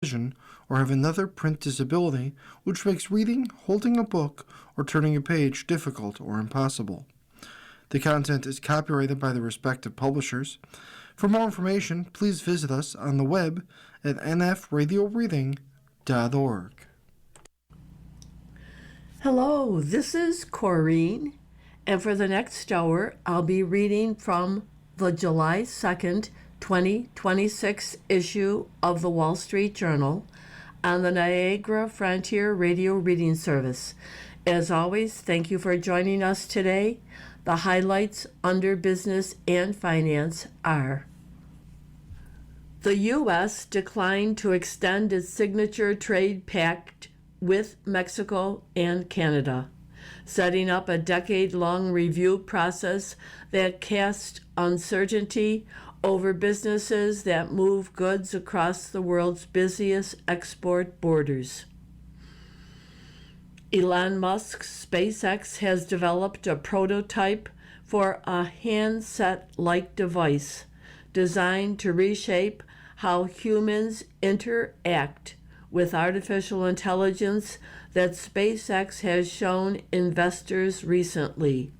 vision, or have another print disability which makes reading, holding a book, or turning a page difficult or impossible. The content is copyrighted by the respective publishers. For more information, please visit us on the web at nfradioreading.org. Hello, this is Corrine, and for the next hour, I'll be reading from the July 2nd, 2026 issue of the Wall Street Journal on the Niagara Frontier Radio Reading Service. As always, thank you for joining us today. The highlights under business and finance are: the U.S. declined to extend its signature trade pact with Mexico and Canada, setting up a decade-long review process that casts uncertainty over businesses that move goods across the world's busiest export borders. Elon Musk's SpaceX has developed a prototype for a handset-like device designed to reshape how humans interact with artificial intelligence that SpaceX has shown investors recently.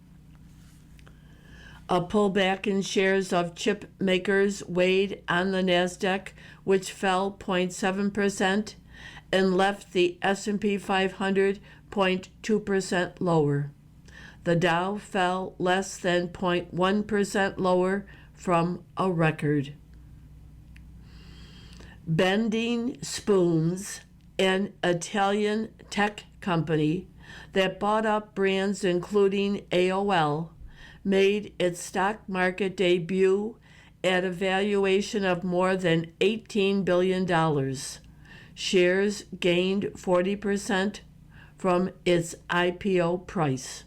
A pullback in shares of chip makers weighed on the Nasdaq, which fell 0.7% and left the S&P 500 0.2% lower. The Dow fell less than 0.1% lower from a record. Bending Spoons, an Italian tech company that bought up brands including AOL, made its stock market debut at a valuation of more than $18 billion. Shares gained 40% from its IPO price.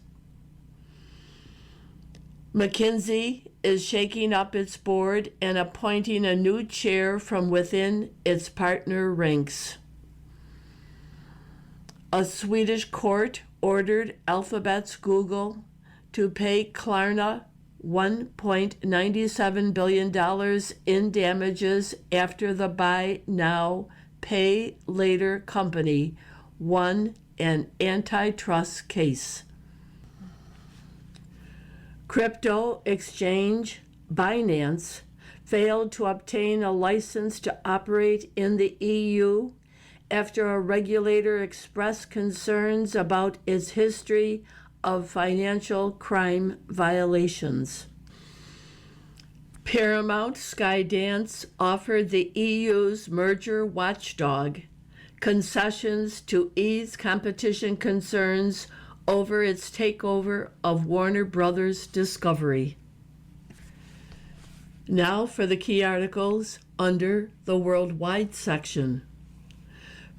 McKinsey is shaking up its board and appointing a new chair from within its partner ranks. A Swedish court ordered Alphabet's Google to pay Klarna $1.97 billion in damages after the buy now, pay later company won an antitrust case. Crypto exchange Binance failed to obtain a license to operate in the EU after a regulator expressed concerns about its history of financial crime violations. Paramount Skydance offered the EU's merger watchdog concessions to ease competition concerns over its takeover of Warner Brothers Discovery. Now for the key articles under the worldwide section.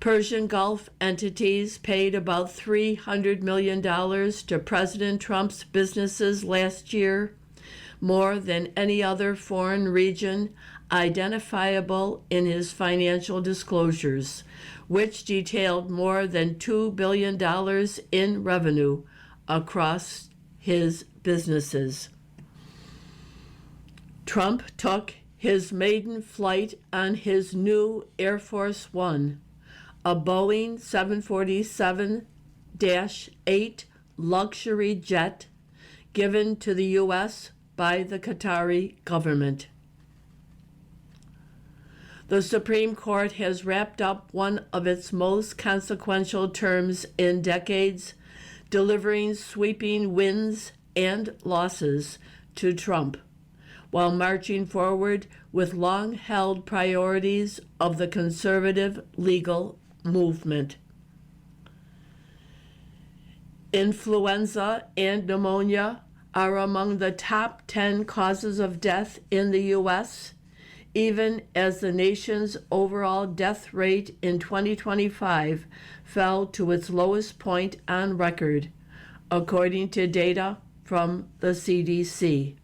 Persian Gulf entities paid about $300 million to President Trump's businesses last year, more than any other foreign region identifiable in his financial disclosures, which detailed more than $2 billion in revenue across his businesses. Trump took his maiden flight on his new Air Force One, a Boeing 747-8 luxury jet given to the U.S. by the Qatari government. The Supreme Court has wrapped up one of its most consequential terms in decades, delivering sweeping wins and losses to Trump, while marching forward with long-held priorities of the conservative legal movement. Influenza and pneumonia are among the top 10 causes of death in the U.S., even as the nation's overall death rate in 2025 fell to its lowest point on record, according to data from the CDC.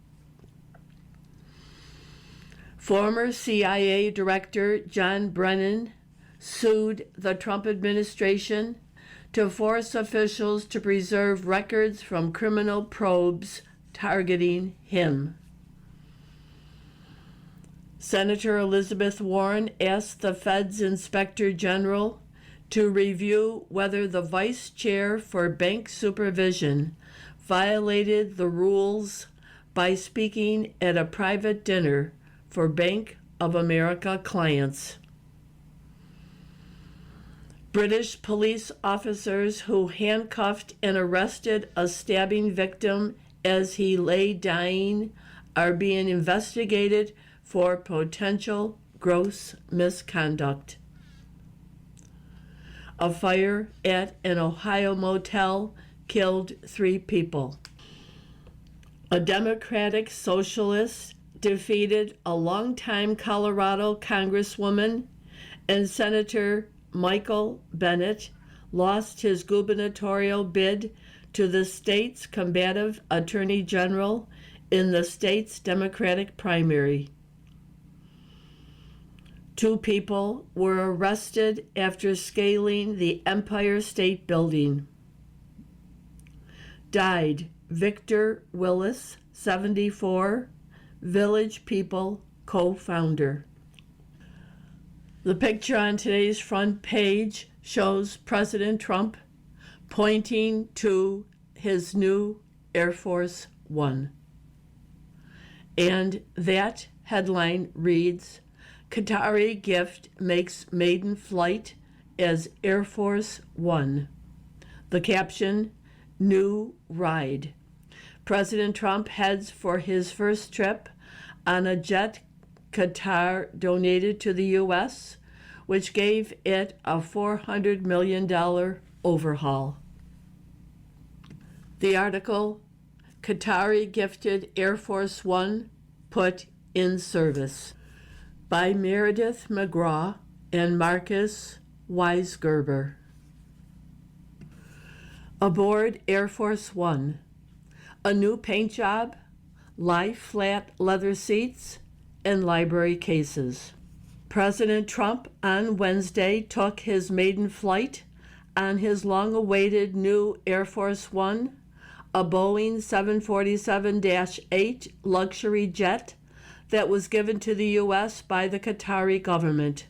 Former CIA Director John Brennan sued the Trump administration to force officials to preserve records from criminal probes targeting him. Senator Elizabeth Warren asked the Fed's Inspector General to review whether the vice chair for bank supervision violated the rules by speaking at a private dinner for Bank of America clients. British police officers who handcuffed and arrested a stabbing victim as he lay dying are being investigated for potential gross misconduct. A fire at an Ohio motel killed 3 people. A Democratic socialist defeated a longtime Colorado Congresswoman, and Senator Michael Bennet lost his gubernatorial bid to the state's combative attorney general in the state's Democratic primary. 2 people were arrested after scaling the Empire State Building. Died Victor Willis, 74, Village People co-founder. The picture on today's front page shows President Trump pointing to his new Air Force One. And that headline reads, Qatari gift makes maiden flight as Air Force One. The caption, new ride. President Trump heads for his first trip on a jet Qatar donated to the U.S., which gave it a $400 million overhaul. The article, Qatari gifted Air Force One put in service, by Meredith McGraw and Marcus Weisgerber. Aboard Air Force One, a new paint job, lie flat leather seats, and library cases. President Trump on Wednesday took his maiden flight on his long-awaited new Air Force One, a Boeing 747-8 luxury jet that was given to the U.S. by the Qatari government.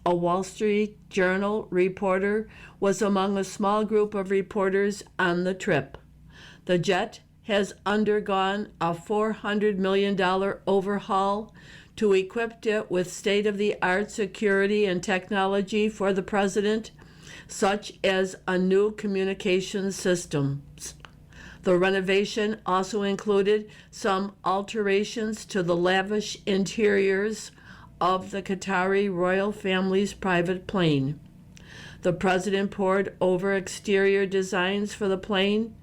A Wall Street Journal reporter was among a small group of reporters on the trip. The jet has undergone a $400 million overhaul to equip it with state-of-the-art security and technology for the president, such as a new communications systems. The renovation also included some alterations to the lavish interiors of the Qatari royal family's private plane. The president pored over exterior designs for the plane,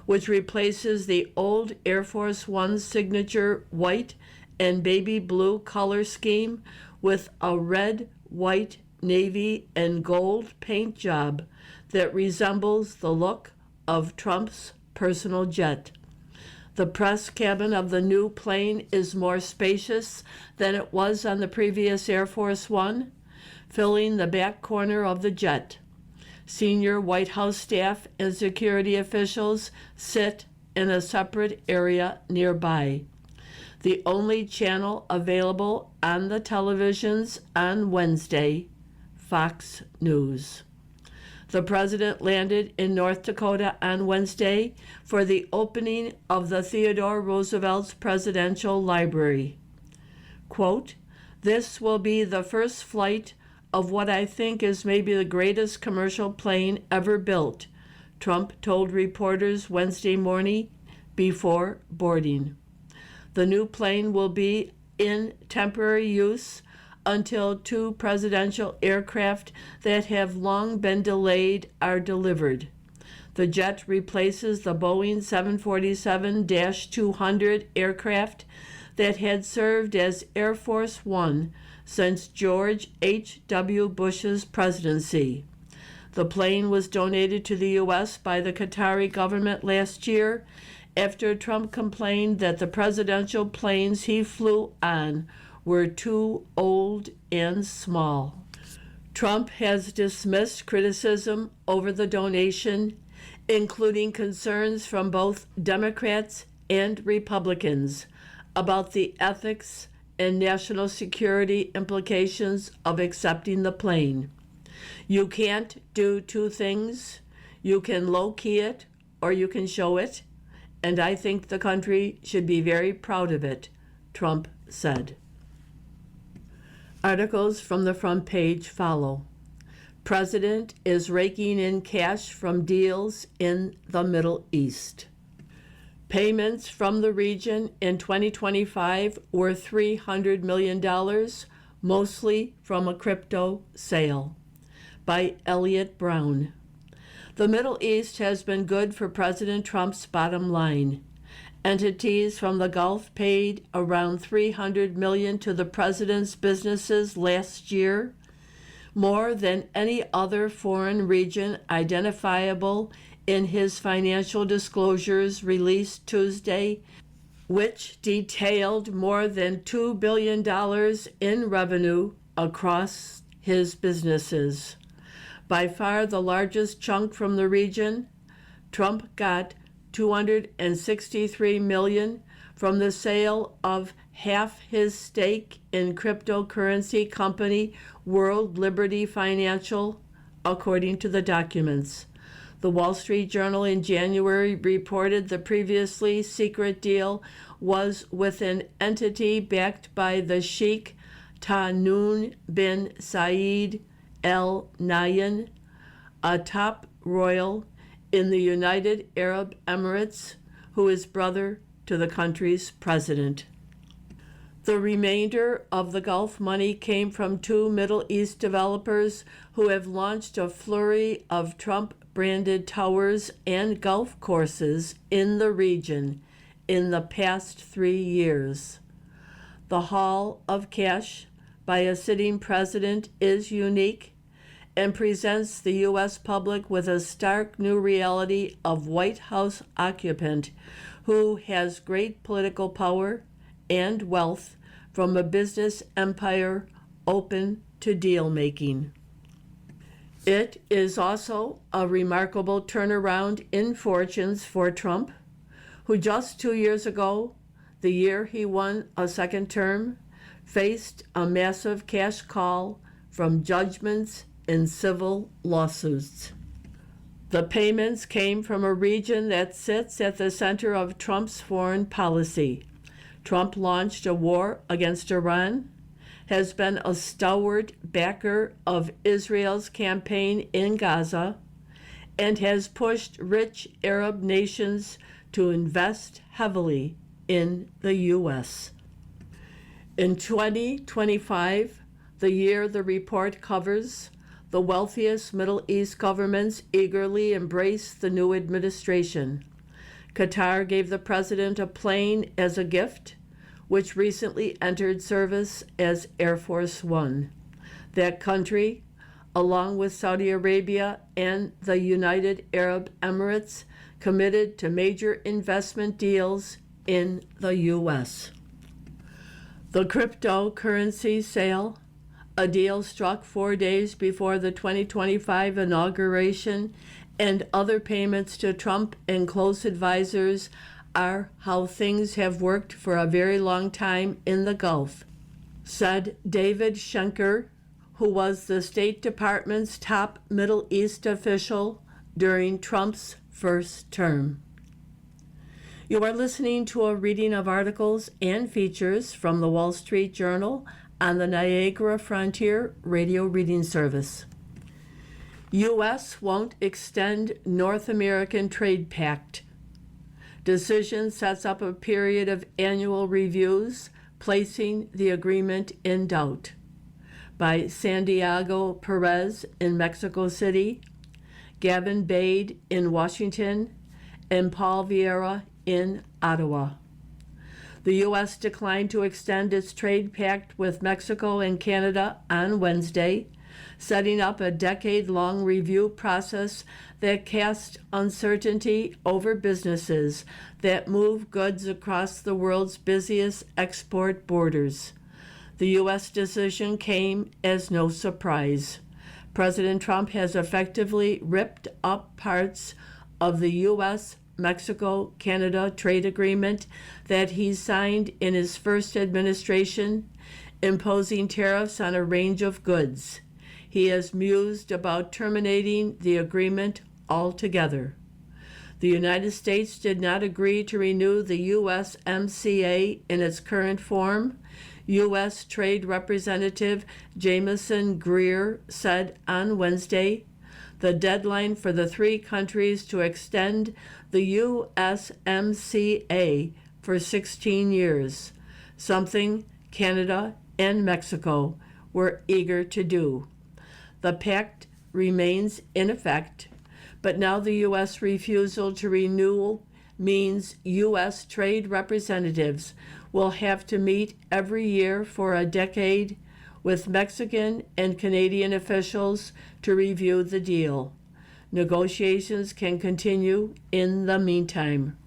which replaces the old Air Force One's signature white and baby blue color scheme with a red, white, navy, and gold paint job that resembles the look of Trump's personal jet. The press cabin of the new plane is more spacious than it was on the previous Air Force One, filling the back corner of the jet. Senior White House staff and security officials sit in a separate area nearby. The only channel available on the televisions on Wednesday, Fox News. The president landed in North Dakota on Wednesday for the opening of the Theodore Roosevelt's Presidential Library. Quote, "This will be the first flight of what I think is maybe the greatest commercial plane ever built," Trump told reporters Wednesday morning before boarding. The new plane will be in temporary use until 2 presidential aircraft that have long been delayed are delivered. The jet replaces the Boeing 747-200 aircraft that had served as Air Force One since George H.W. Bush's presidency. The plane was donated to the U.S. by the Qatari government last year after Trump complained that the presidential planes he flew on were too old and small. Trump has dismissed criticism over the donation, including concerns from both Democrats and Republicans about the ethics and national security implications of accepting the plane. You can't do two things. You can low-key it or you can show it, and I think the country should be very proud of it, Trump said. Articles from the front page follow. President is raking in cash from deals in the Middle East. Payments from the region in 2025 were $300 million, mostly from a crypto sale. By Elliot Brown. The Middle East has been good for President Trump's bottom line. Entities from the Gulf paid around $300 million to the president's businesses last year, more than any other foreign region identifiable in his financial disclosures released Tuesday, which detailed more than $2 billion in revenue across his businesses. By far the largest chunk from the region, Trump got $263 million from the sale of half his stake in cryptocurrency company World Liberty Financial, according to the documents. The Wall Street Journal in January reported the previously secret deal was with an entity backed by the Sheikh Tahnoon bin Zayed Al Nahyan, a top royal in the United Arab Emirates, who is brother to the country's president. The remainder of the Gulf money came from two Middle East developers who have launched a flurry of Trump-branded towers and golf courses in the region in the past 3 years. The haul of cash by a sitting president is unique and presents the U.S. public with a stark new reality of White House occupant who has great political power and wealth from a business empire open to deal-making. It is also a remarkable turnaround in fortunes for Trump, who just 2 years ago, the year he won a second term, faced a massive cash call from judgments in civil lawsuits. The payments came from a region that sits at the center of Trump's foreign policy. Trump launched a war against Iran, has been a stalwart backer of Israel's campaign in Gaza, and has pushed rich Arab nations to invest heavily in the U.S. In 2025, the year the report covers, the wealthiest Middle East governments eagerly embrace the new administration. Qatar gave the president a plane as a gift, which recently entered service as Air Force One. That country, along with Saudi Arabia and the United Arab Emirates, committed to major investment deals in the U.S. The cryptocurrency sale, a deal struck 4 days before the 2025 inauguration, and other payments to Trump and close advisors are how things have worked for a very long time in the Gulf, said David Schenker, who was the State Department's top Middle East official during Trump's first term. You are listening to a reading of articles and features from the Wall Street Journal on the Niagara Frontier Radio Reading Service. U.S. won't extend North American Trade Pact. Decision sets up a period of annual reviews, placing the agreement in doubt. By Santiago Perez in Mexico City, Gavin Bade in Washington, and Paul Vieira in Ottawa. The U.S. declined to extend its trade pact with Mexico and Canada on Wednesday, setting up a decade-long review process that casts uncertainty over businesses that move goods across the world's busiest export borders. The U.S. decision came as no surprise. President Trump has effectively ripped up parts of the U.S. Mexico-Canada trade agreement that he signed in his first administration, imposing tariffs on a range of goods. He has mused about terminating the agreement altogether. The United States did not agree to renew the USMCA in its current form, U.S. Trade Representative Jamieson Greer said on Wednesday. The deadline for the three countries to extend the USMCA for 16 years, something Canada and Mexico were eager to do. The pact remains in effect, but now the U.S. refusal to renew means U.S. trade representatives will have to meet every year for a decade with Mexican and Canadian officials to review the deal. Negotiations can continue in the meantime.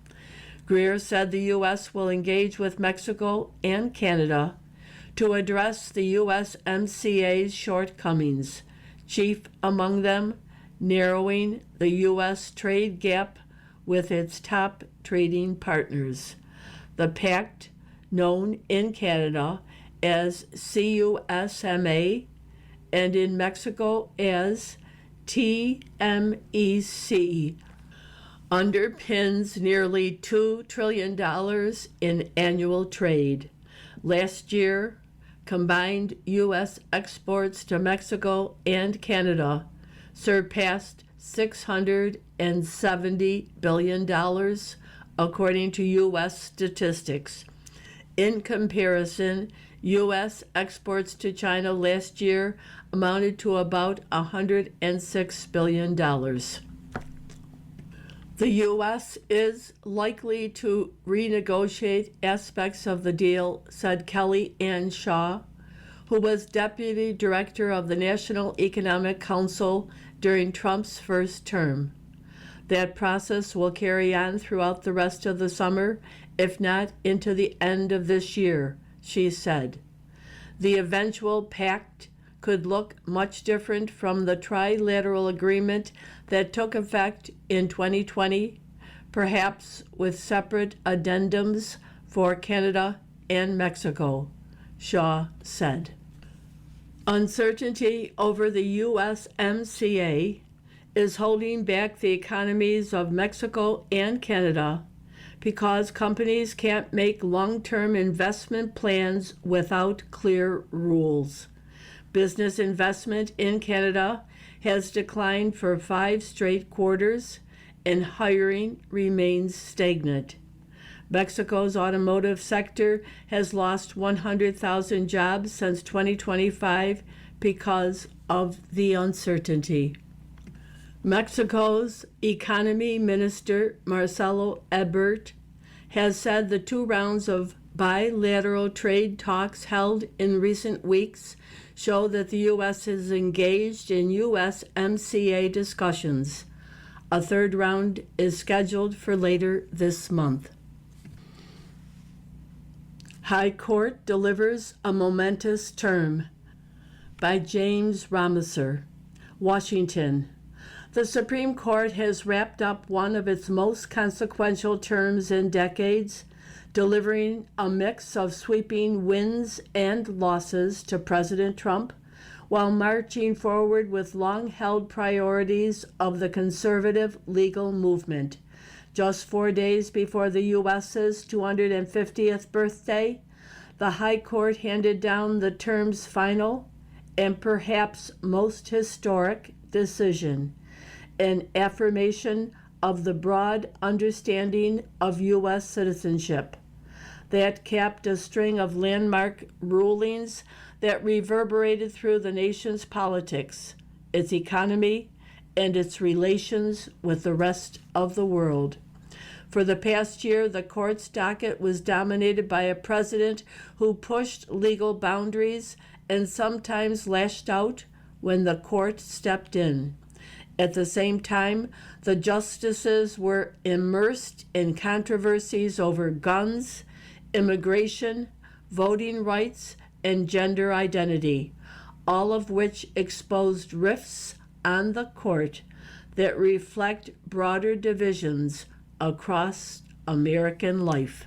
Greer said the U.S. will engage with Mexico and Canada to address the USMCA's shortcomings, chief among them narrowing the U.S. trade gap with its top trading partners. The pact, known in Canada as CUSMA and in Mexico as TMEC, underpins nearly $2 trillion in annual trade. Last year, combined U.S. exports to Mexico and Canada surpassed $670 billion, according to U.S. statistics. In comparison, U.S. exports to China last year amounted to about $106 billion. The U.S. is likely to renegotiate aspects of the deal, said Kelly Ann Shaw, who was deputy director of the National Economic Council during Trump's first term. That process will carry on throughout the rest of the summer, if not into the end of this year, she said. The eventual pact could look much different from the trilateral agreement that took effect in 2020, perhaps with separate addendums for Canada and Mexico, Shaw said. Uncertainty over the USMCA is holding back the economies of Mexico and Canada because companies can't make long-term investment plans without clear rules. Business investment in Canada has declined for 5 straight quarters, and hiring remains stagnant. Mexico's automotive sector has lost 100,000 jobs since 2025 because of the uncertainty. Mexico's Economy Minister Marcelo Ebrard has said the 2 rounds of bilateral trade talks held in recent weeks show that the U.S. is engaged in USMCA discussions. A 3rd round is scheduled for later this month. High Court delivers a momentous term by James Rameser, Washington. The Supreme Court has wrapped up one of its most consequential terms in decades, delivering a mix of sweeping wins and losses to President Trump, while marching forward with long-held priorities of the conservative legal movement. Just 4 days before the U.S.'s 250th birthday, the High Court handed down the term's final and perhaps most historic decision, an affirmation of the broad understanding of U.S. citizenship that capped a string of landmark rulings that reverberated through the nation's politics, its economy, and its relations with the rest of the world. For the past year, the court's docket was dominated by a president who pushed legal boundaries and sometimes lashed out when the court stepped in. At the same time, the justices were immersed in controversies over guns, immigration, voting rights, and gender identity, all of which exposed rifts on the court that reflect broader divisions across American life.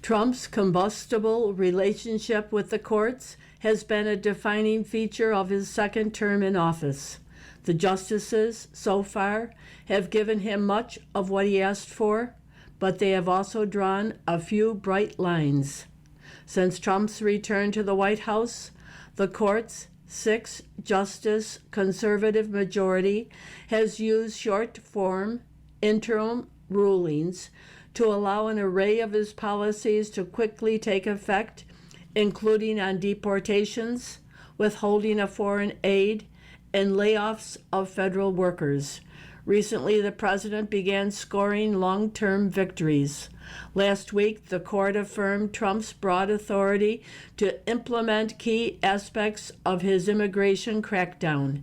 Trump's combustible relationship with the courts has been a defining feature of his second term in office. The justices, so far, have given him much of what he asked for, but they have also drawn a few bright lines. Since Trump's return to the White House, the court's 6-justice conservative majority has used short-form interim rulings to allow an array of his policies to quickly take effect, including on deportations, withholding of foreign aid, and layoffs of federal workers. Recently, the president began scoring long-term victories. Last week, the court affirmed Trump's broad authority to implement key aspects of his immigration crackdown.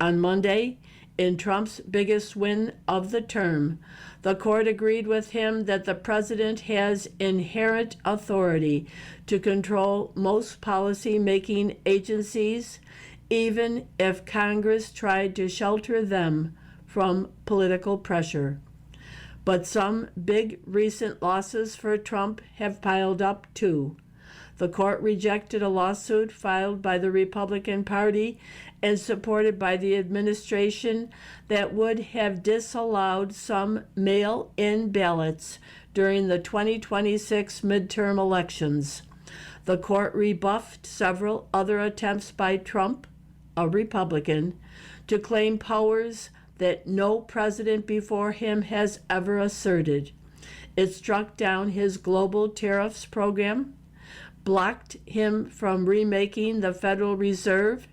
On Monday, in Trump's biggest win of the term, the court agreed with him that the president has inherent authority to control most policy-making agencies, even if Congress tried to shelter them from political pressure. But some big recent losses for Trump have piled up too. The court rejected a lawsuit filed by the Republican Party and supported by the administration that would have disallowed some mail-in ballots during the 2026 midterm elections. The court rebuffed several other attempts by Trump, a Republican, to claim powers that no president before him has ever asserted. It struck down his global tariffs program, blocked him from remaking the Federal Reserve,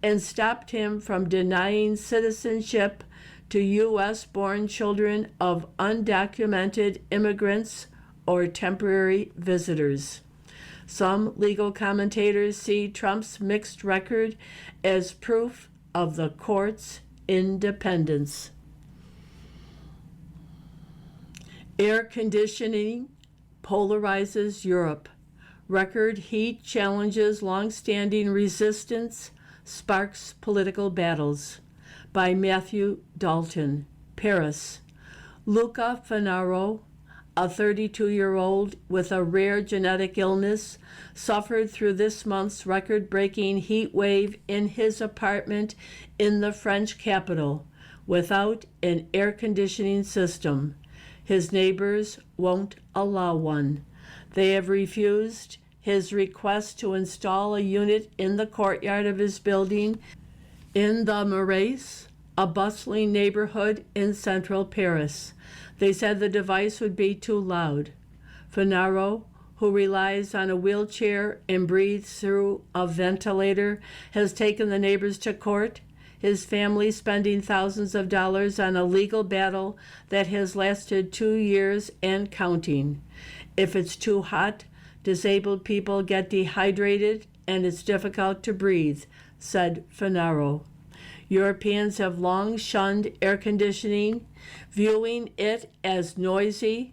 and stopped him from denying citizenship to U.S.-born children of undocumented immigrants or temporary visitors. Some legal commentators see Trump's mixed record as proof of the court's independence. Air conditioning polarizes Europe. Record heat challenges long-standing resistance, sparks political battles. By Matthew Dalton, Paris. Luca Fanaro, a 32-year-old with a rare genetic illness, suffered through this month's record-breaking heat wave in his apartment in the French capital without an air conditioning system. His neighbors won't allow one. They have refused his request to install a unit in the courtyard of his building in the Marais, a bustling neighborhood in central Paris. They said the device would be too loud. Fanaro, who relies on a wheelchair and breathes through a ventilator, has taken the neighbors to court, his family spending thousands of dollars on a legal battle that has lasted 2 years and counting. If it's too hot, disabled people get dehydrated and it's difficult to breathe, said Fanaro. Europeans have long shunned air conditioning, viewing it as noisy,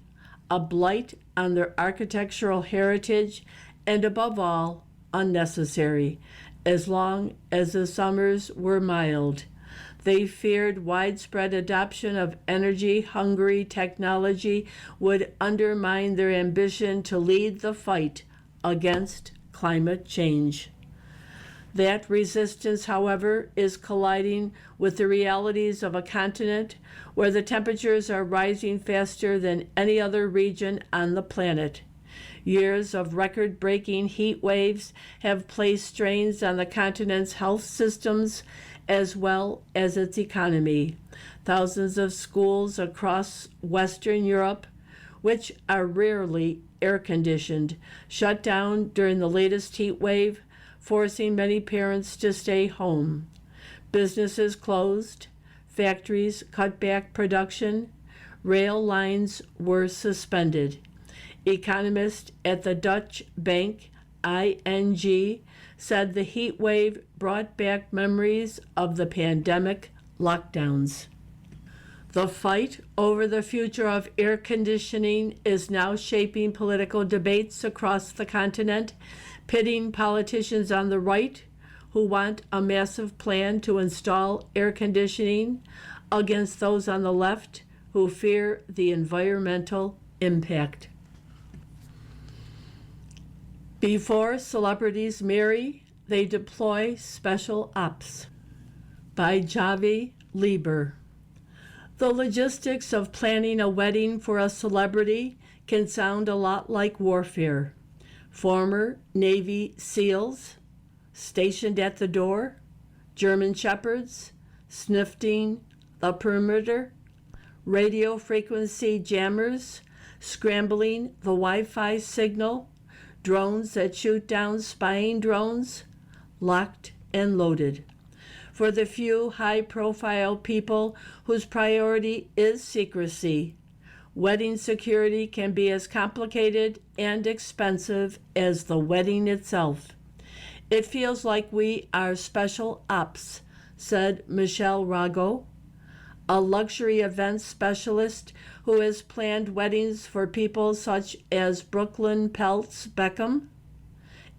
a blight on their architectural heritage, and above all, unnecessary, as long as the summers were mild. They feared widespread adoption of energy-hungry technology would undermine their ambition to lead the fight against climate change. That resistance, however, is colliding with the realities of a continent where the temperatures are rising faster than any other region on the planet. Years of record-breaking heat waves have placed strains on the continent's health systems as well as its economy. Thousands of schools across Western Europe, which are rarely air-conditioned, shut down during the latest heat wave, forcing many parents to stay home. Businesses closed, factories cut back production, rail lines were suspended. Economists at the Dutch bank ING said the heat wave brought back memories of the pandemic lockdowns. The fight over the future of air conditioning is now shaping political debates across the continent, pitting politicians on the right, who want a massive plan to install air conditioning, against those on the left, who fear the environmental impact. Before celebrities marry, they deploy special ops. By Javi Lieber. The logistics of planning a wedding for a celebrity can sound a lot like warfare. Former Navy SEALs stationed at the door, German Shepherds sniffing the perimeter, radio frequency jammers scrambling the Wi-Fi signal, drones that shoot down spying drones, locked and loaded. For the few high-profile people whose priority is secrecy, wedding security can be as complicated and expensive as the wedding itself. It feels like we are special ops, said Michelle Rago, a luxury events specialist who has planned weddings for people such as Brooklyn Peltz Beckham.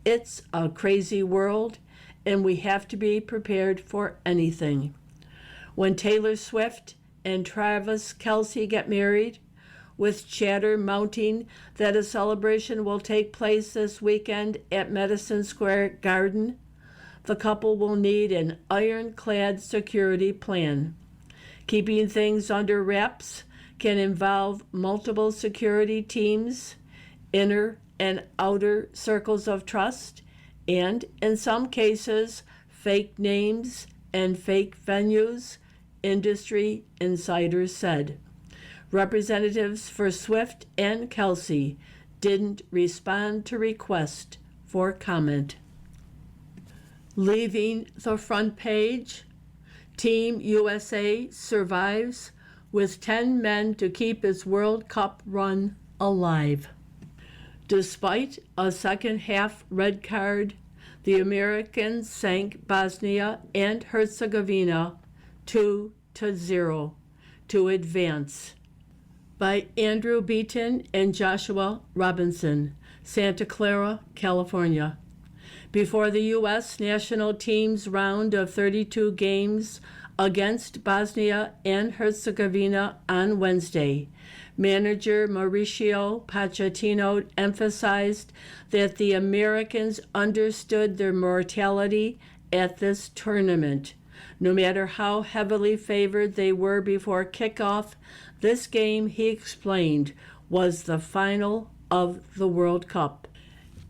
It's a crazy world, and we have to be prepared for anything. When Taylor Swift and Travis Kelce get married, with chatter mounting that a celebration will take place this weekend at Madison Square Garden, the couple will need an ironclad security plan. Keeping things under wraps can involve multiple security teams, inner and outer circles of trust, and, in some cases, fake names and fake venues, industry insiders said. Representatives for Swift and Kelce didn't respond to request for comment. Leaving the front page, Team USA survives with 10 men to keep its World Cup run alive. Despite a second-half red card, the Americans sank Bosnia and Herzegovina 2-0 to advance. By Andrew Beaton and Joshua Robinson, Santa Clara, California. Before the U.S. national team's round of 32 games against Bosnia and Herzegovina on Wednesday, manager Mauricio Pochettino emphasized that the Americans understood their mortality at this tournament. No matter how heavily favored they were before kickoff, this game, he explained, was the final of the World Cup.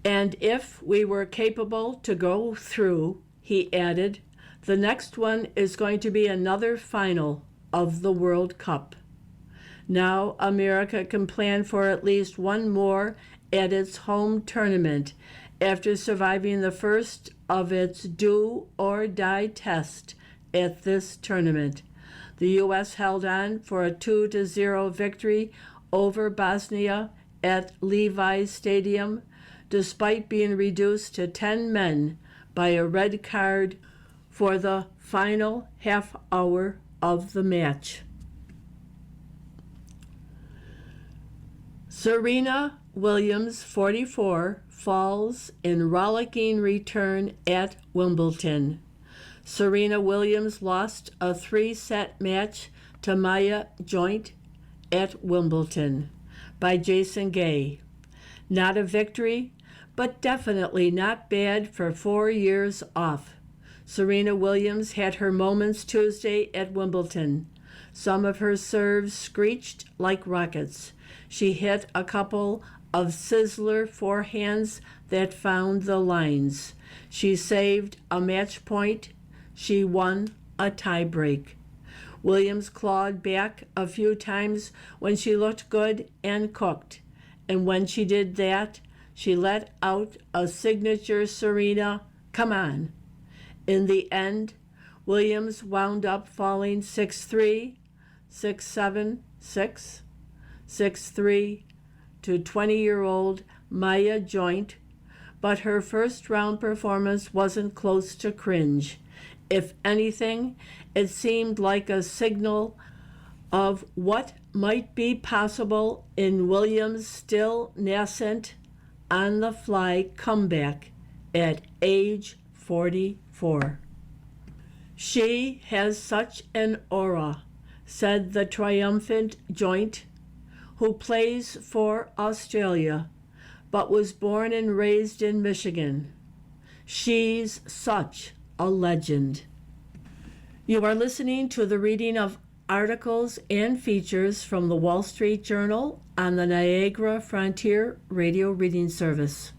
And if we were capable to go through, he added, the next one is going to be another final of the World Cup. Now America can plan for at least one more at its home tournament after surviving the first of its do-or-die test at this tournament. The U.S. held on for a 2-0 victory over Bosnia at Levi's Stadium, despite being reduced to 10 men by a red card for the final half hour of the match. Serena Williams, 44, falls in rollicking return at Wimbledon. Serena Williams lost a 3-set match to Maya Joint at Wimbledon by Jason Gay. Not a victory, but definitely not bad for 4 years off. Serena Williams had her moments Tuesday at Wimbledon. Some of her serves screeched like rockets. She hit a couple of sizzler forehands that found the lines. She saved a match point. She won a tiebreak. Williams clawed back a few times when she looked good and cooked. And when she did that, she let out a signature Serena, come on. In the end, Williams wound up falling 6-3, 6-7, 6, 6-3 to 20-year-old Maya Joint, but her first-round performance wasn't close to cringe. If anything, it seemed like a signal of what might be possible in Williams' still nascent, on-the-fly comeback at age 44. She has such an aura, said the triumphant joint, who plays for Australia, but was born and raised in Michigan. She's such a legend. You are listening to the reading of articles and features from the Wall Street Journal on the Niagara Frontier Radio Reading Service.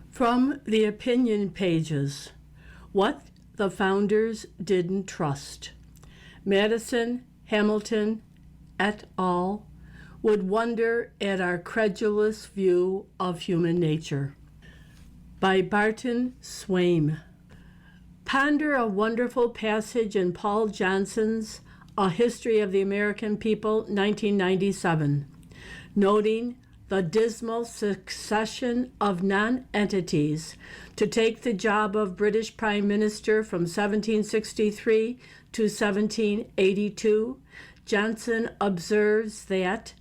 From the opinion pages, What the Founders Didn't Trust. Madison, Hamilton, et al. Would wonder at our credulous view of human nature. By Barton Swaim. Ponder a wonderful passage in Paul Johnson's A History of the American People, 1997, noting the dismal succession of non-entities to take the job of British Prime Minister from 1763 to 1782. Johnson observes that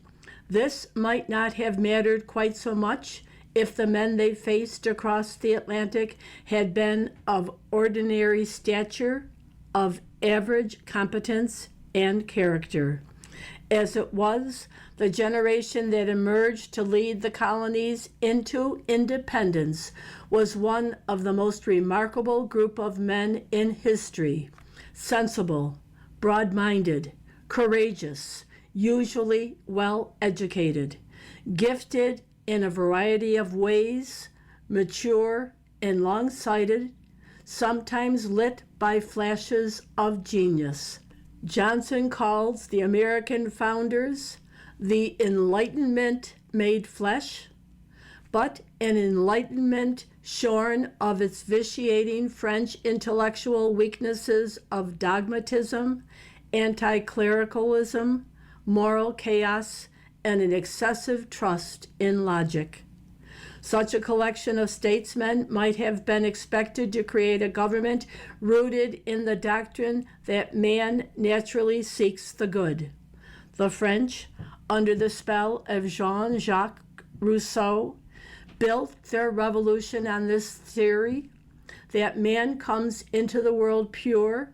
this might not have mattered quite so much if the men they faced across the Atlantic had been of ordinary stature, of average competence and character. As it was, the generation that emerged to lead the colonies into independence was one of the most remarkable group of men in history, sensible, broad-minded, courageous, usually well-educated, gifted in a variety of ways, mature and long-sighted, sometimes lit by flashes of genius. Johnson calls the American founders the Enlightenment made flesh, but an Enlightenment shorn of its vitiating French intellectual weaknesses of dogmatism, anti-clericalism, moral chaos, and an excessive trust in logic. Such a collection of statesmen might have been expected to create a government rooted in the doctrine that man naturally seeks the good. The French, under the spell of Jean-Jacques Rousseau, built their revolution on this theory that man comes into the world pure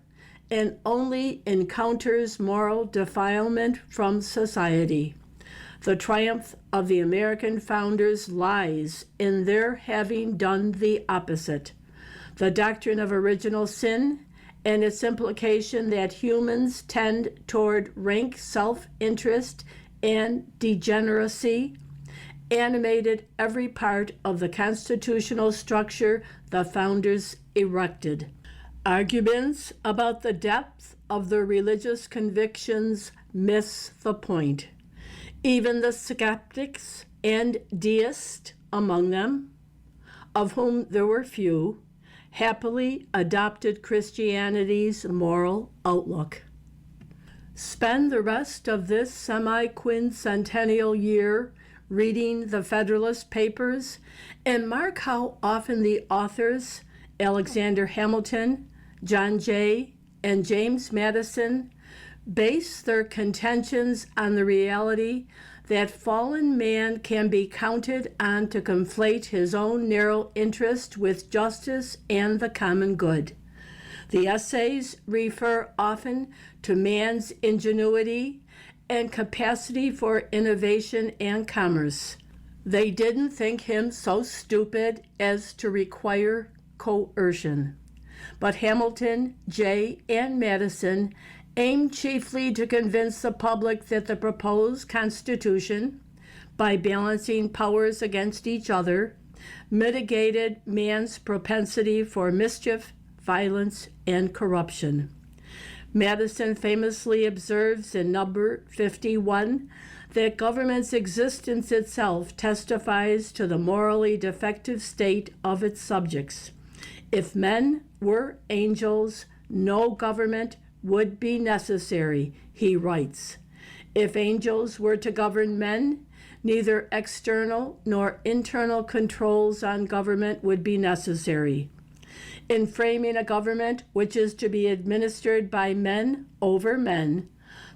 and only encounters moral defilement from society. The triumph of the American founders lies in their having done the opposite. The doctrine of original sin and its implication that humans tend toward rank self-interest and degeneracy animated every part of the constitutional structure the founders erected. Arguments about the depth of their religious convictions miss the point. Even the skeptics and deists among them, of whom there were few, happily adopted Christianity's moral outlook. Spend the rest of this semi-quincentennial year reading the Federalist Papers and mark how often the authors, Alexander Hamilton, John Jay, and James Madison, base their contentions on the reality that fallen man can be counted on to conflate his own narrow interest with justice and the common good. The essays refer often to man's ingenuity and capacity for innovation and commerce. They didn't think him so stupid as to require coercion. But Hamilton, Jay, and Madison aimed chiefly to convince the public that the proposed Constitution, by balancing powers against each other, mitigated man's propensity for mischief, violence, and corruption. Madison famously observes in number 51 that government's existence itself testifies to the morally defective state of its subjects. If men were angels, no government would be necessary, he writes. If angels were to govern men, neither external nor internal controls on government would be necessary. In framing a government which is to be administered by men over men,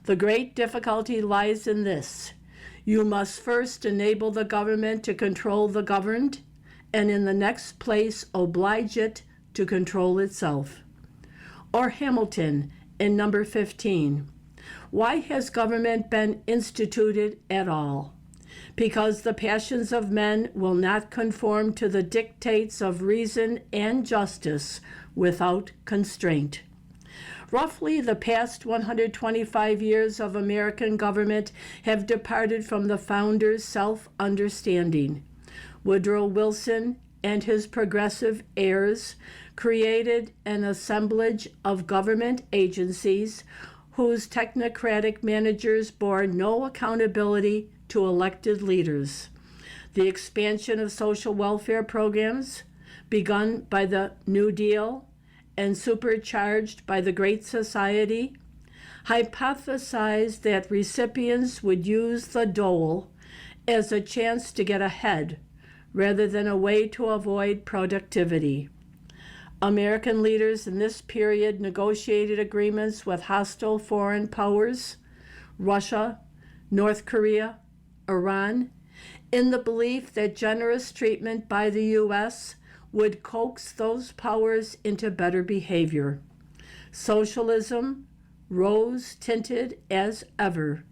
the great difficulty lies in this. You must first enable the government to control the governed, and in the next place oblige it to control itself. Or Hamilton in number 15. Why has government been instituted at all? Because the passions of men will not conform to the dictates of reason and justice without constraint. Roughly the past 125 years of American government have departed from the founders' self-understanding. Woodrow Wilson and his progressive heirs created an assemblage of government agencies whose technocratic managers bore no accountability to elected leaders. The expansion of social welfare programs, begun by the New Deal and supercharged by the Great Society, hypothesized that recipients would use the dole as a chance to get ahead rather than a way to avoid productivity. American leaders in this period negotiated agreements with hostile foreign powers, Russia, North Korea, Iran, in the belief that generous treatment by the U.S. would coax those powers into better behavior. Socialism, rose-tinted as ever,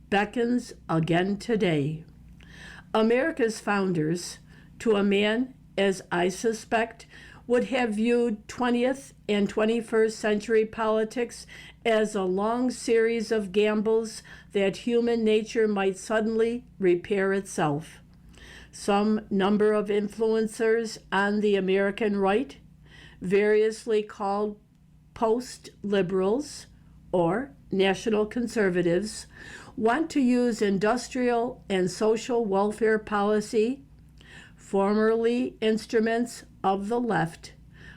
beckons again today. America's founders, to a man, as I suspect, would have viewed 20th and 21st century politics as a long series of gambles that human nature might suddenly repair itself. Some number of influencers on the American right, variously called post-liberals or national conservatives, want to use industrial and social welfare policy, formerly instruments of the left,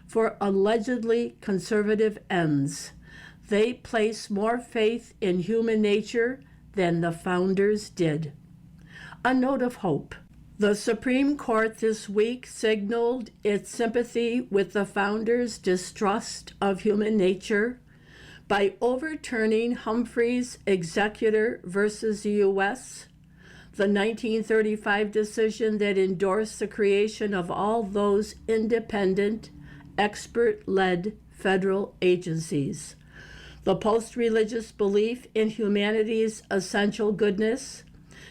for allegedly conservative ends. They place more faith in human nature than the founders did. A note of hope. The Supreme Court this week signaled its sympathy with the founders' distrust of human nature by overturning Humphrey's Executor versus the U.S., the 1935 decision that endorsed the creation of all those independent, expert-led federal agencies. The post-religious belief in humanity's essential goodness,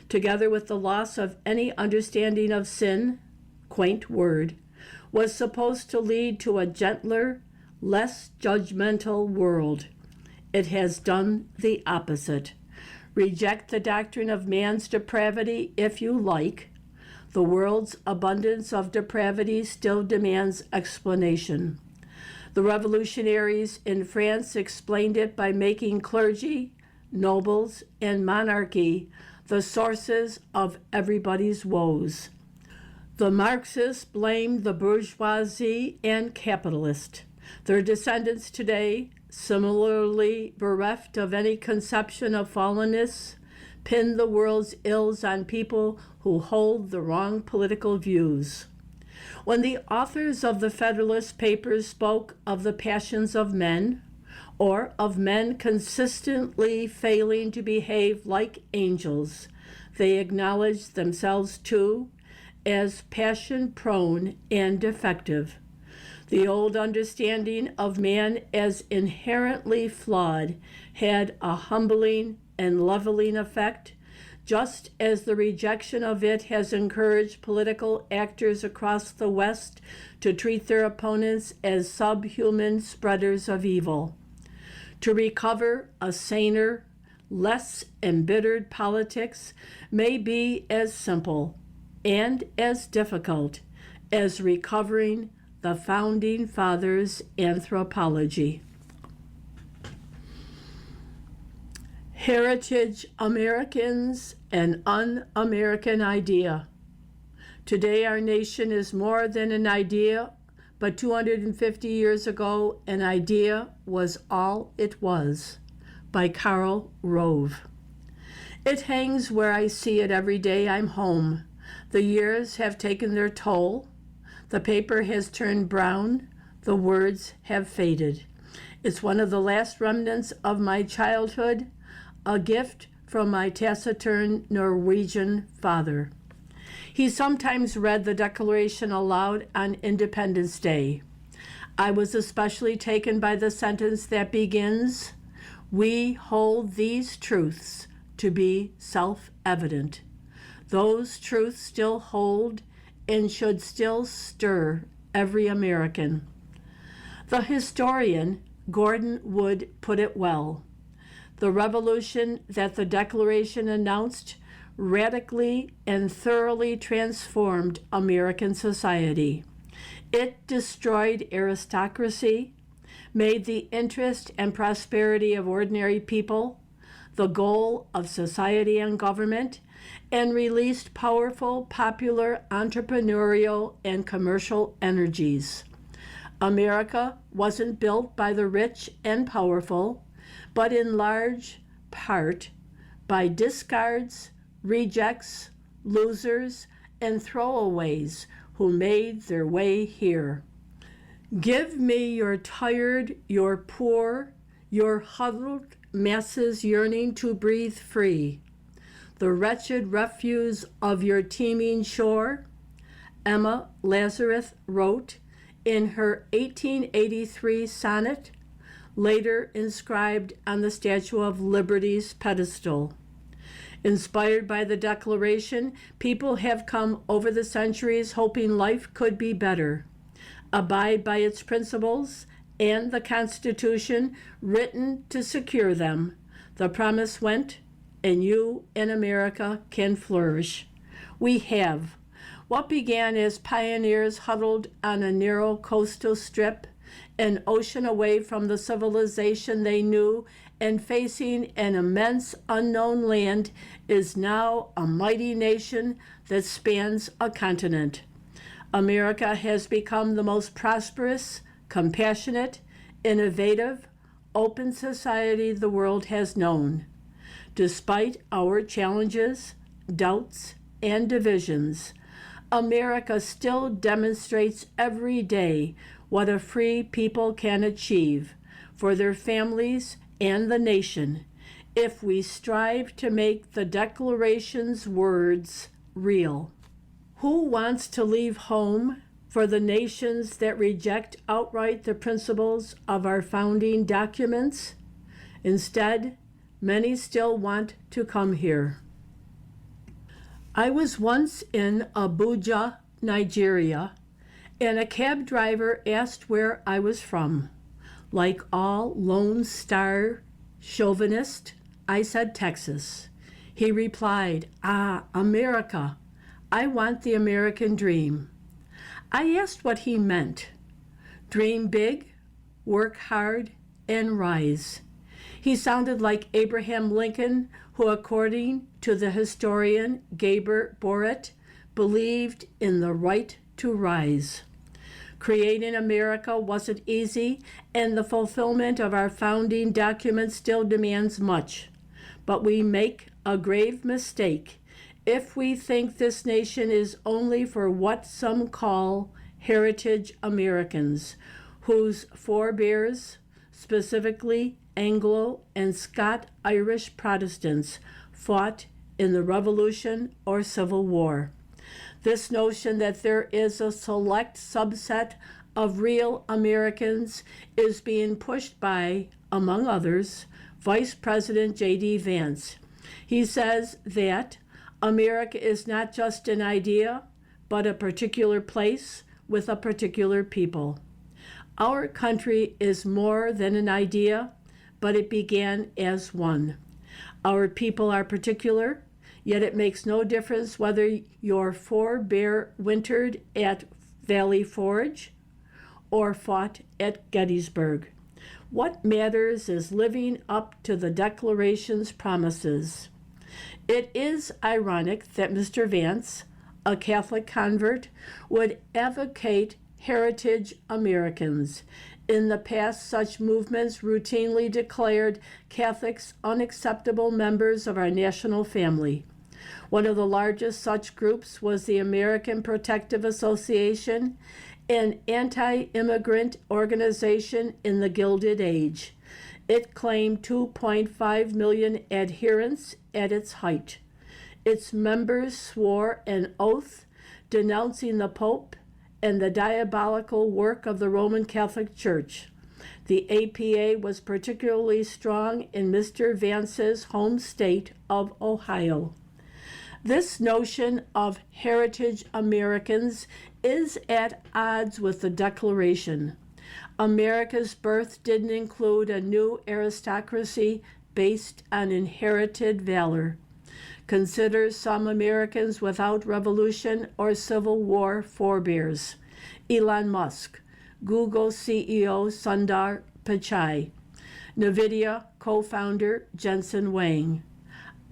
together with the loss of any understanding of sin, quaint word, was supposed to lead to a gentler, less judgmental world. It has done the opposite. Reject the doctrine of man's depravity if you like. The world's abundance of depravity still demands explanation. The revolutionaries in France explained it by making clergy, nobles, and monarchy the sources of everybody's woes. The Marxists blamed the bourgeoisie and capitalist. Their descendants today, similarly bereft of any conception of fallenness, pin the world's ills on people who hold the wrong political views. When the authors of the Federalist Papers spoke of the passions of men, or of men consistently failing to behave like angels, they acknowledged themselves too as passion-prone and defective. The old understanding of man as inherently flawed had a humbling and leveling effect, just as the rejection of it has encouraged political actors across the West to treat their opponents as subhuman spreaders of evil. To recover a saner, less embittered politics may be as simple and as difficult as recovering the Founding Fathers' anthropology. Heritage Americans, an un-American idea. Today our nation is more than an idea, but 250 years ago an idea was all it was, by Karl Rove. It hangs where I see it every day I'm home. The years have taken their toll. The paper has turned brown. The words have faded. It's one of the last remnants of my childhood, a gift from my taciturn Norwegian father. He sometimes read the Declaration aloud on Independence Day. I was especially taken by the sentence that begins, We hold these truths to be self-evident. Those truths still hold and should still stir every American. The historian Gordon Wood put it well. The revolution that the Declaration announced radically and thoroughly transformed American society. It destroyed aristocracy, made the interest and prosperity of ordinary people the goal of society and government, and released powerful, popular, entrepreneurial, and commercial energies. America wasn't built by the rich and powerful, but in large part by discards, rejects, losers, and throwaways who made their way here. Give me your tired, your poor, your huddled masses yearning to breathe free, the wretched refuse of your teeming shore, Emma Lazarus wrote in her 1883 sonnet, later inscribed on the Statue of Liberty's pedestal. Inspired by the Declaration, people have come over the centuries hoping life could be better. Abide by its principles and the Constitution written to secure them. The promise went, and you in America can flourish. We have. What began as pioneers huddled on a narrow coastal strip, an ocean away from the civilization they knew, and facing an immense unknown land, is now a mighty nation that spans a continent. America has become the most prosperous, compassionate, innovative, open society the world has known. Despite our challenges, doubts, and divisions, America still demonstrates every day what a free people can achieve for their families and the nation if we strive to make the Declaration's words real. Who wants to leave home for the nations that reject outright the principles of our founding documents? Instead, many still want to come here. I was once in Abuja, Nigeria, and a cab driver asked where I was from. Like all Lone Star chauvinist, I said Texas. He replied, America. I want the American dream. I asked what he meant. Dream big, work hard, and rise. He sounded like Abraham Lincoln, who, according to the historian Gaber Boret, believed in the right to rise. Creating America wasn't easy, and the fulfillment of our founding documents still demands much. But we make a grave mistake if we think this nation is only for what some call heritage Americans, whose forebears, specifically Anglo and Scot-Irish Protestants, fought in the Revolution or Civil War. This notion that there is a select subset of real Americans is being pushed by, among others, Vice President J.D. Vance. He says that America is not just an idea, but a particular place with a particular people. Our country is more than an idea, but it began as one. Our people are particular, yet it makes no difference whether your forebear wintered at Valley Forge or fought at Gettysburg. What matters is living up to the Declaration's promises. It is ironic that Mr. Vance, a Catholic convert, would advocate heritage Americans. In the past, such movements routinely declared Catholics unacceptable members of our national family. One of the largest such groups was the American Protective Association, an anti-immigrant organization in the Gilded Age. It claimed 2.5 million adherents at its height. Its members swore an oath denouncing the Pope and the diabolical work of the Roman Catholic Church. The APA was particularly strong in Mr. Vance's home state of Ohio. This notion of heritage Americans is at odds with the Declaration. America's birth didn't include a new aristocracy based on inherited valor. Consider some Americans without revolution or civil war forebears. Elon Musk, Google CEO Sundar Pichai, NVIDIA co-founder Jensen Huang,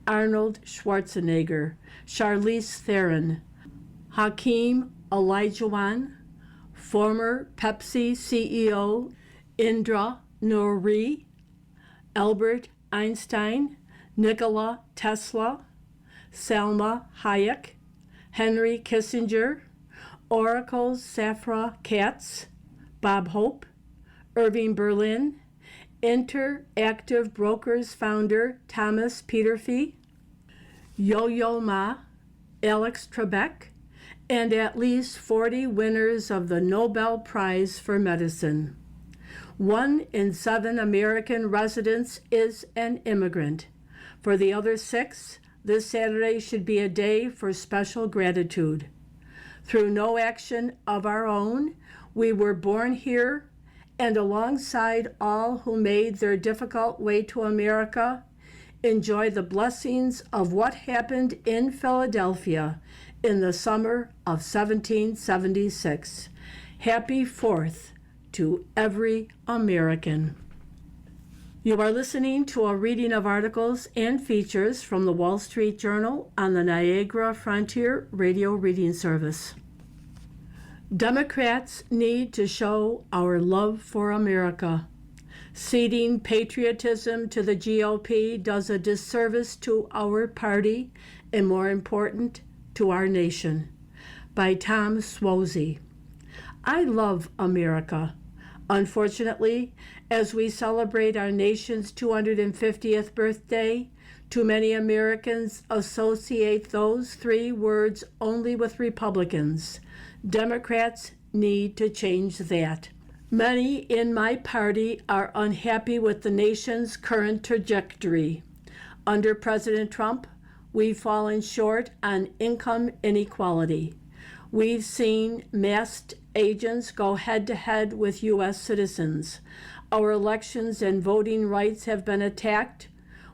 Arnold Schwarzenegger, Charlize Theron, Hakeem Olajuwon, former Pepsi CEO Indra Nooyi, Albert Einstein, Nikola Tesla, Salma Hayek, Henry Kissinger, Oracle's Safra Catz, Bob Hope, Irving Berlin, Interactive Brokers founder Thomas Peterffy, Yo-Yo Ma, Alex Trebek, and at least 40 winners of the Nobel Prize for Medicine. 1 in 7 American residents is an immigrant. For the other 6, this Saturday should be a day for special gratitude. Through no action of our own, we were born here, and alongside all who made their difficult way to America, enjoy the blessings of what happened in Philadelphia in the summer of 1776. Happy 4th to every American. You are listening to a reading of articles and features from the Wall Street Journal on the Niagara Frontier Radio Reading Service. Democrats need to show our love for America. Ceding patriotism to the GOP does a disservice to our party and, more important, to our nation. By Tom Swosey. I love America. Unfortunately, as we celebrate our nation's 250th birthday, too many Americans associate those 3 words only with Republicans. Democrats need to change that. Many in my party are unhappy with the nation's current trajectory. Under President Trump, we've fallen short on income inequality. We've seen masked agents go head-to-head with U.S. citizens. Our elections and voting rights have been attacked,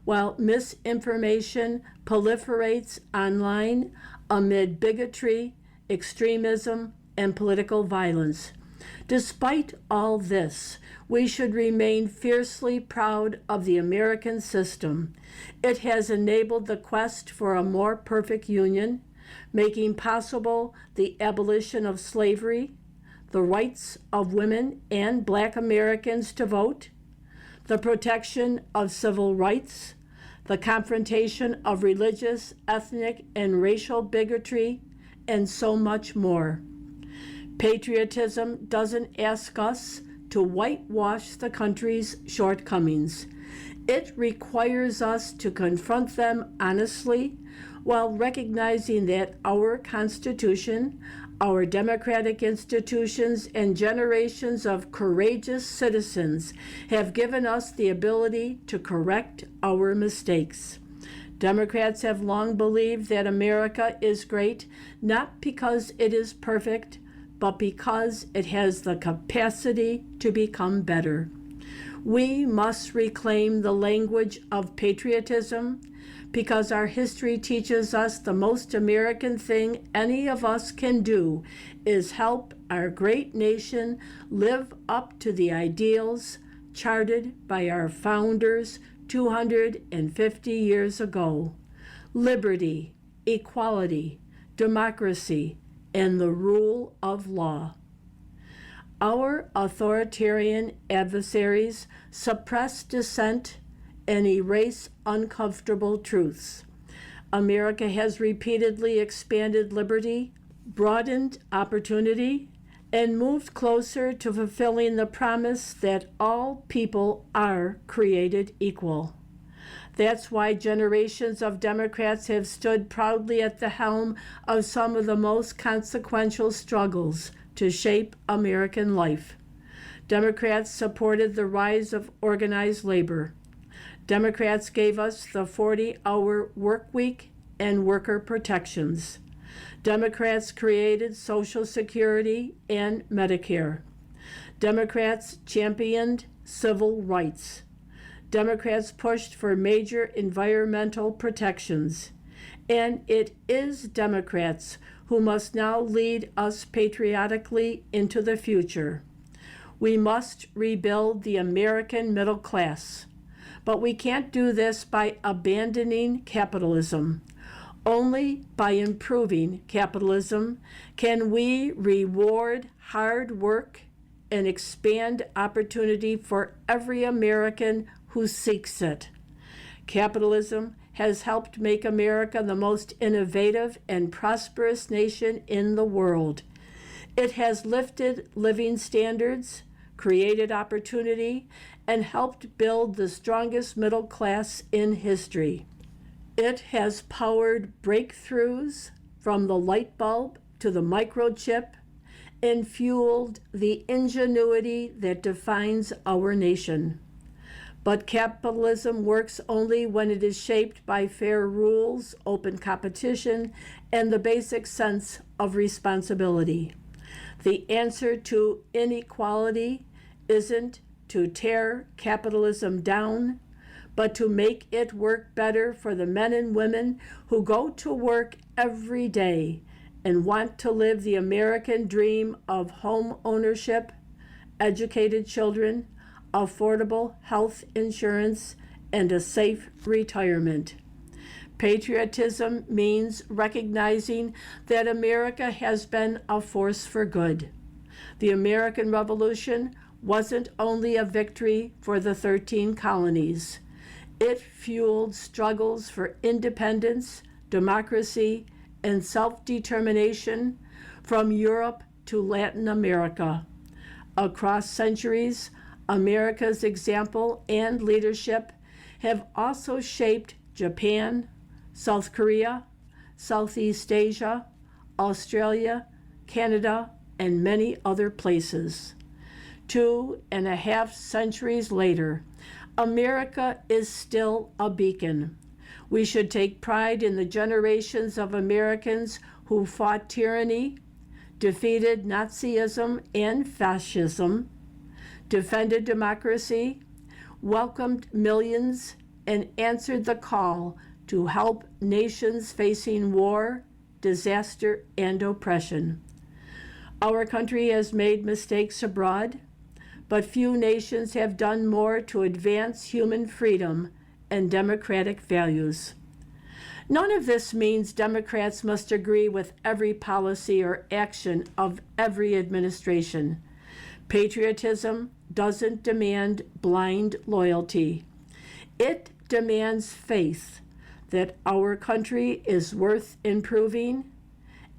while misinformation proliferates online amid bigotry, extremism, and political violence. Despite all this, we should remain fiercely proud of the American system. It has enabled the quest for a more perfect union, making possible the abolition of slavery, the rights of women and Black Americans to vote, the protection of civil rights, the confrontation of religious, ethnic, and racial bigotry, and so much more. Patriotism doesn't ask us to whitewash the country's shortcomings. It requires us to confront them honestly while recognizing that our Constitution, our democratic institutions, and generations of courageous citizens have given us the ability to correct our mistakes. Democrats have long believed that America is great not because it is perfect, but because it has the capacity to become better. We must reclaim the language of patriotism because our history teaches us the most American thing any of us can do is help our great nation live up to the ideals charted by our founders 250 years ago. Liberty, equality, democracy, and the rule of law. Our authoritarian adversaries suppress dissent and erase uncomfortable truths. America has repeatedly expanded liberty, broadened opportunity, and moved closer to fulfilling the promise that all people are created equal. That's why generations of Democrats have stood proudly at the helm of some of the most consequential struggles to shape American life. Democrats supported the rise of organized labor. Democrats gave us the 40-hour work week and worker protections. Democrats created Social Security and Medicare. Democrats championed civil rights. Democrats pushed for major environmental protections. And it is Democrats who must now lead us patriotically into the future. We must rebuild the American middle class. But we can't do this by abandoning capitalism. Only by improving capitalism can we reward hard work and expand opportunity for every American who seeks it. Capitalism has helped make America the most innovative and prosperous nation in the world. It has lifted living standards, created opportunity, and helped build the strongest middle class in history. It has powered breakthroughs from the light bulb to the microchip and fueled the ingenuity that defines our nation. But capitalism works only when it is shaped by fair rules, open competition, and the basic sense of responsibility. The answer to inequality isn't to tear capitalism down, but to make it work better for the men and women who go to work every day and want to live the American dream of home ownership, educated children, affordable health insurance, and a safe retirement. Patriotism means recognizing that America has been a force for good. The American Revolution wasn't only a victory for the 13 colonies. It fueled struggles for independence, democracy, and self-determination from Europe to Latin America. Across centuries, America's example and leadership have also shaped Japan, South Korea, Southeast Asia, Australia, Canada, and many other places. 2.5 centuries later, America is still a beacon. We should take pride in the generations of Americans who fought tyranny, defeated Nazism and fascism, defended democracy, welcomed millions, and answered the call to help nations facing war, disaster, and oppression. Our country has made mistakes abroad, but few nations have done more to advance human freedom and democratic values. None of this means Democrats must agree with every policy or action of every administration. Patriotism doesn't demand blind loyalty. It demands faith that our country is worth improving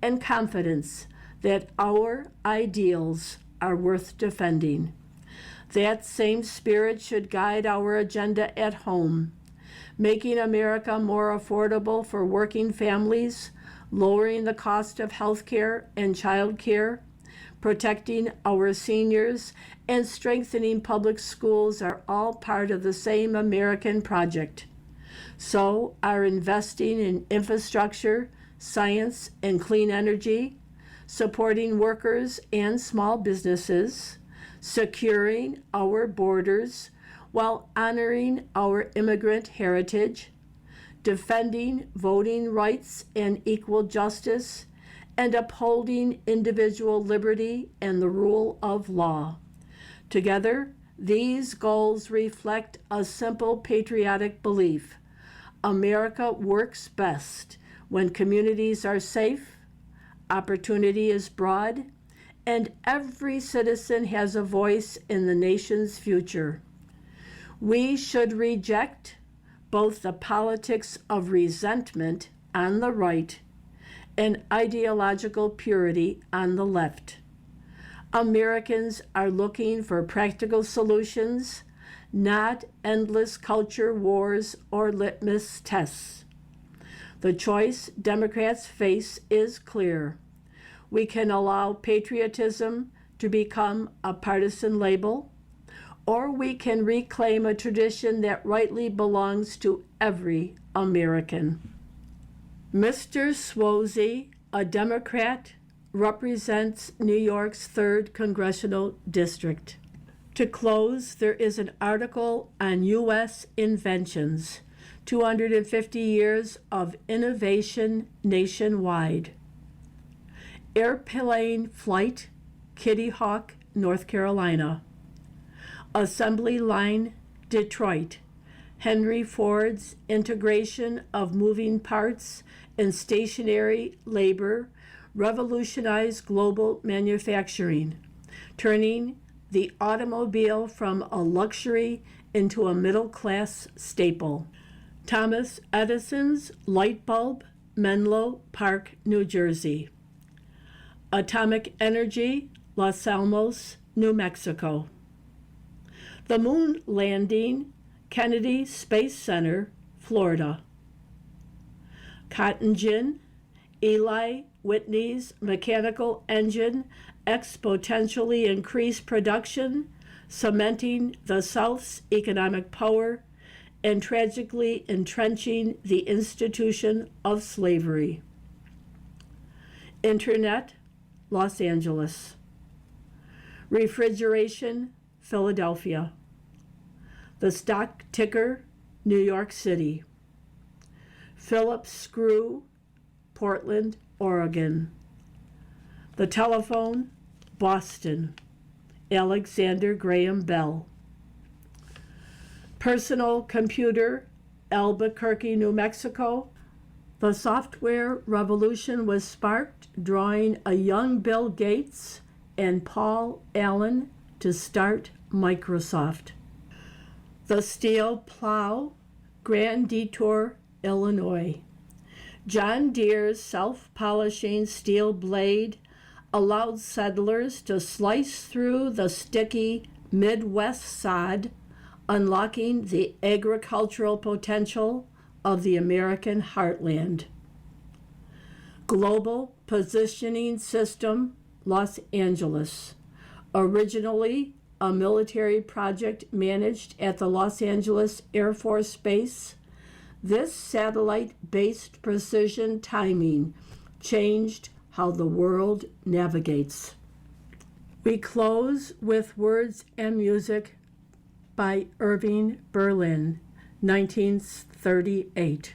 and confidence that our ideals are worth defending. That same spirit should guide our agenda at home, making America more affordable for working families, lowering the cost of health care and child care, protecting our seniors, and strengthening public schools are all part of the same American project. So are investing in infrastructure, science, and clean energy, supporting workers and small businesses, securing our borders while honoring our immigrant heritage, defending voting rights and equal justice, and upholding individual liberty and the rule of law. Together, these goals reflect a simple patriotic belief. America works best when communities are safe, opportunity is broad, and every citizen has a voice in the nation's future. We should reject both the politics of resentment on the right and ideological purity on the left. Americans are looking for practical solutions, not endless culture wars or litmus tests. The choice Democrats face is clear. We can allow patriotism to to become a partisan label, or we can reclaim a tradition that rightly belongs to every American. Mr. Swozey, a Democrat, represents New York's 3rd Congressional District. To close, there is an article on U.S. inventions, 250 years of innovation nationwide. Airplane flight, Kitty Hawk, North Carolina. Assembly line, Detroit. Henry Ford's integration of moving parts and stationary labor revolutionized global manufacturing, turning the automobile from a luxury into a middle-class staple. Thomas Edison's light bulb, Menlo Park, New Jersey. Atomic energy, Los Alamos, New Mexico. The moon landing, Kennedy Space Center, Florida. Cotton gin, Eli Whitney's mechanical engine exponentially increased production, cementing the South's economic power and tragically entrenching the institution of slavery. Internet, Los Angeles. Refrigeration, Philadelphia. The stock ticker, New York City. Phillips screw, Portland, Oregon. The telephone, Boston. Alexander Graham Bell. Personal computer, Albuquerque, New Mexico. The software revolution was sparked, drawing a young Bill Gates and Paul Allen to start Microsoft. The steel plow, Grand Detour, Illinois. John Deere's self-polishing steel blade allowed settlers to slice through the sticky Midwest sod, unlocking the agricultural potential of the American heartland. Global Positioning System, Los Angeles. Originally a military project managed at the Los Angeles Air Force Base, this satellite-based precision timing changed how the world navigates. We close with words and music by Irving Berlin, 1938.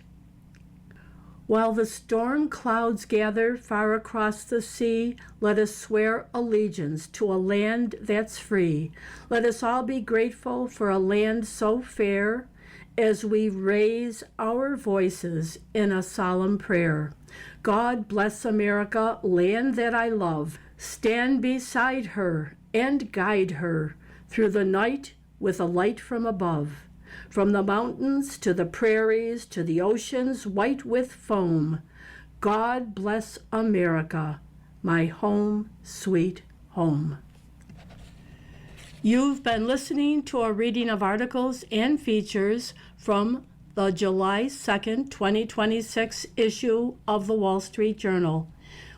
While the storm clouds gather far across the sea, let us swear allegiance to a land that's free. Let us all be grateful for a land so fair as we raise our voices in a solemn prayer. God bless America, land that I love. Stand beside her and guide her through the night with a light from above. From the mountains to the prairies to the oceans white with foam, God bless America, my home, sweet home. You've been listening to a reading of articles and features from the July 2nd, 2026 issue of the Wall Street Journal.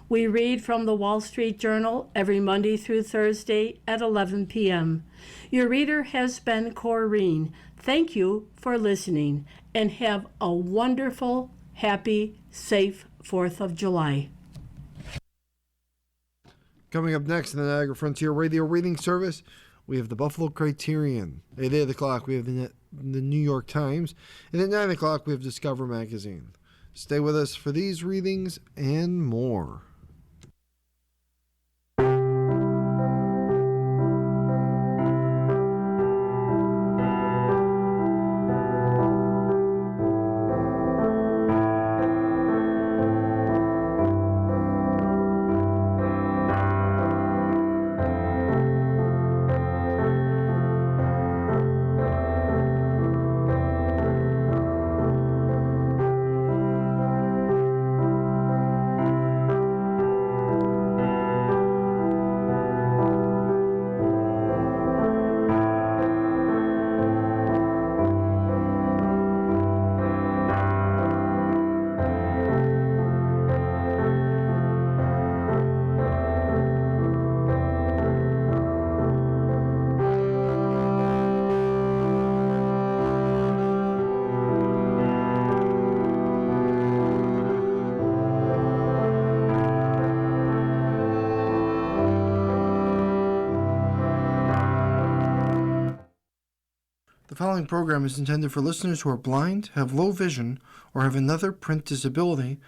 We read from the Wall Street Journal every Monday through Thursday at 11 p.m. Your reader has been Corrine. Thank you for listening, and have a wonderful, happy, safe 4th of July. Coming up next in the Niagara Frontier Radio Reading Service, we have the Buffalo Criterion. At 8 o'clock, we have the New York Times. And at 9 o'clock, we have Discover Magazine. Stay with us for these readings and more. following program is intended for listeners who are blind, have low vision, or have another print disability